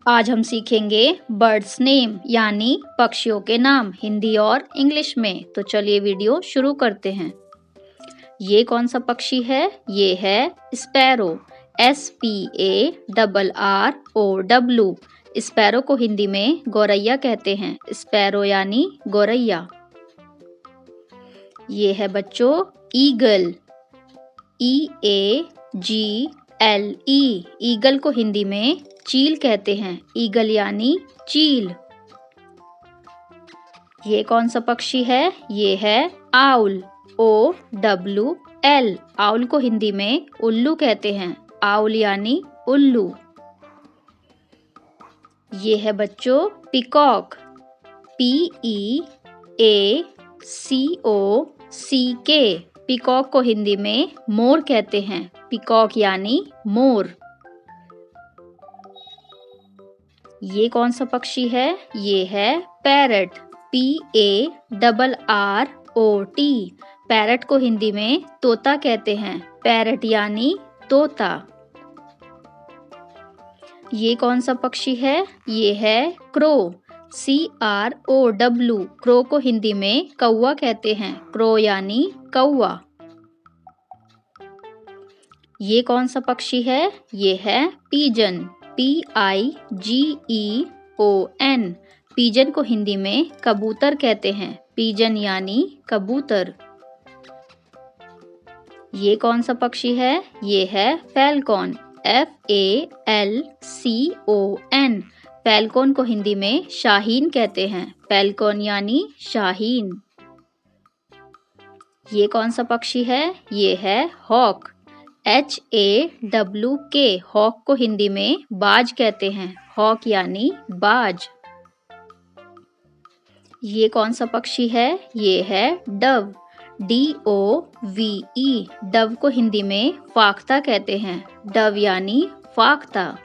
आज हम सीखेंगे बर्ड्स नेम यानी पक्षियों के नाम हिंदी और इंग्लिश में। तो चलिए वीडियो शुरू करते हैं। ये कौन सा पक्षी है? ये है स्पैरो। SPARROW। स्पैरो को हिंदी में गौरैया कहते हैं। स्पैरो यानी गौरैया। ये है बच्चों ईगल। EAGLE। ईगल को हिंदी में चील कहते हैं। ईगल यानी चील। ये कौन सा पक्षी है? ये है आउल। OWL। आउल को हिंदी में उल्लू कहते हैं। आउल यानी उल्लू। ये है बच्चों पीकॉक। PEACOCK। पीकॉक को हिंदी में मोर कहते हैं। पीकॉक यानी मोर। ये कौन सा पक्षी है? ये है पैरट। PARROT। पैरट को हिंदी में तोता कहते हैं। पैरट यानी तोता। ये कौन सा पक्षी है? ये है क्रो। CROW। क्रो को हिंदी में कौवा कहते हैं। क्रो यानी कौवा। ये कौन सा पक्षी है? ये है पीजन। PIGEON। पीजन को हिंदी में कबूतर कहते हैं। पीजन यानी कबूतर। ये कौन सा पक्षी है? ये है फैल्कॉन। FALCON। फैल्कॉन को हिंदी में शाहीन कहते हैं। फैल्कॉन यानी शाहीन। ये कौन सा पक्षी है? ये है हॉक। HAWK। हॉक को हिंदी में बाज कहते हैं। हॉक यानी बाज। ये कौन सा पक्षी है? ये है डव। DOVE। डव को हिंदी में फाख्ता कहते हैं। डव यानी फाख्ता।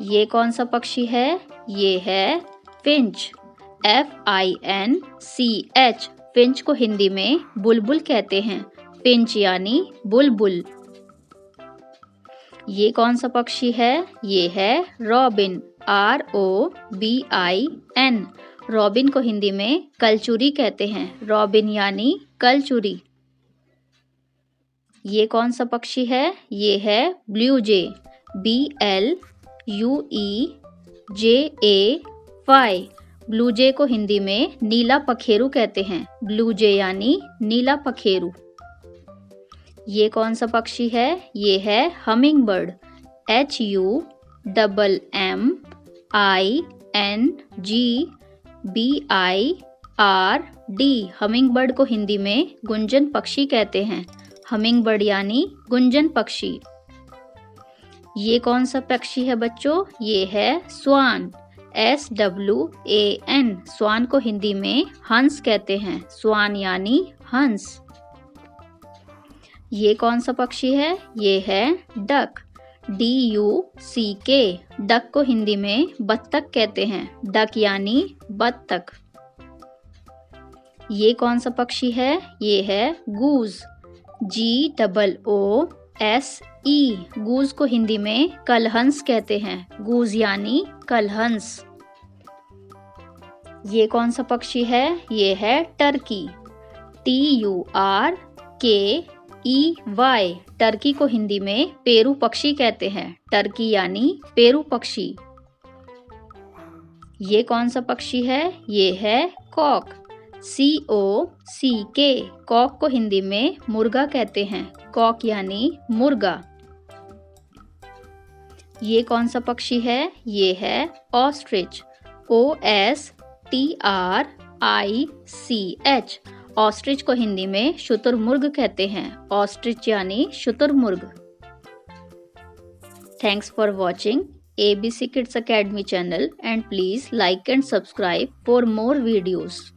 ये कौन सा पक्षी है? ये है फिंच। FINCH। फिंच को हिंदी में बुलबुल कहते हैं। फिंच यानी बुलबुल। ये कौन सा पक्षी है? ये है रॉबिन। ROBIN। रॉबिन को हिंदी में कलचुरी कहते हैं। रॉबिन यानी कलचुरी। ये कौन सा पक्षी है? ये है ब्लू जे। BLUEJAY। ब्लू जे को हिंदी में नीला पखेरू कहते हैं। ब्लू जे यानी नीला पखेरू। ये कौन सा पक्षी है? ये है humming bird. HUMMINGBIRD। Humming bird को हिंदी में गुंजन पक्षी कहते हैं। हमिंग बर्ड यानी गुंजन पक्षी। ये कौन सा पक्षी है बच्चों? ये है स्वान। SWAN। स्वान को हिंदी में हंस कहते हैं। स्वान यानी हंस। ये कौन सा पक्षी है? ये है डक। DUCK। डक को हिंदी में बत्तख कहते हैं। डक यानी बत्तख। ये कौन सा पक्षी है? ये है गूज। GOOSE। गूज को हिंदी में कलहंस कहते हैं। गूज यानी कलहंस। ये कौन सा पक्षी है? ये है टर्की। TURKEY। टर्की को हिंदी में पेरू पक्षी कहते हैं। टर्की यानी पेरू पक्षी। ये कौन सा पक्षी है? ये है कॉक। COCK। कॉक को हिंदी में मुर्गा कहते हैं। कॉक यानी मुर्गा। ये कौन सा पक्षी है? ये है ऑस्ट्रिच। OSTRICH। ऑस्ट्रिच को हिंदी में शुतुरमुर्ग कहते हैं। ऑस्ट्रिच यानी शुतुरमुर्ग। Thanks for watching ABC Kids Academy channel and please like and subscribe for more videos.